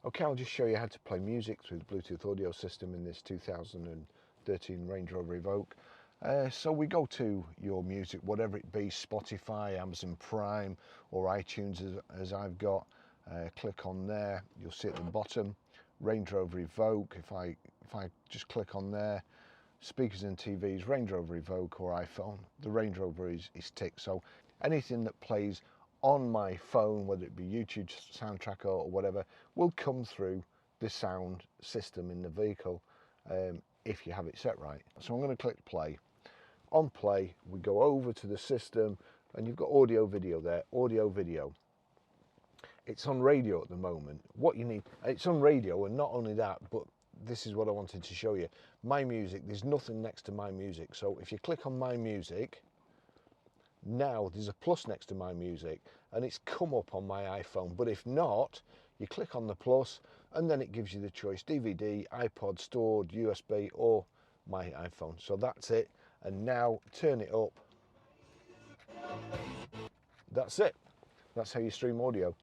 Okay, I'll just show you how to play music through the Bluetooth audio system in this 2013 Range Rover Evoque. So we go to your music, whatever it be, Spotify, Amazon Prime or iTunes as I've got. Click on there, you'll see at the bottom, Range Rover Evoque. If I just click on there, speakers and TVs, Range Rover Evoque or iPhone, the Range Rover is ticked. So anything that plays on my phone, whether it be YouTube soundtrack or whatever, will come through the sound system in the vehicle if you have it set right. So I'm going to click play. On play, we go over to the system and you've got audio video there, audio video. It's on radio at the moment. What you need, it's on radio, and not only that, but this is what I wanted to show you. My Music, there's nothing next to My Music. So if you click on My Music, now there's a plus next to My Music and it's come up on my iPhone, but if not, you click on the plus and then it gives you the choice: DVD, iPod, stored, USB or my iPhone. So that's it, and now turn it up. That's it. That's how you stream audio.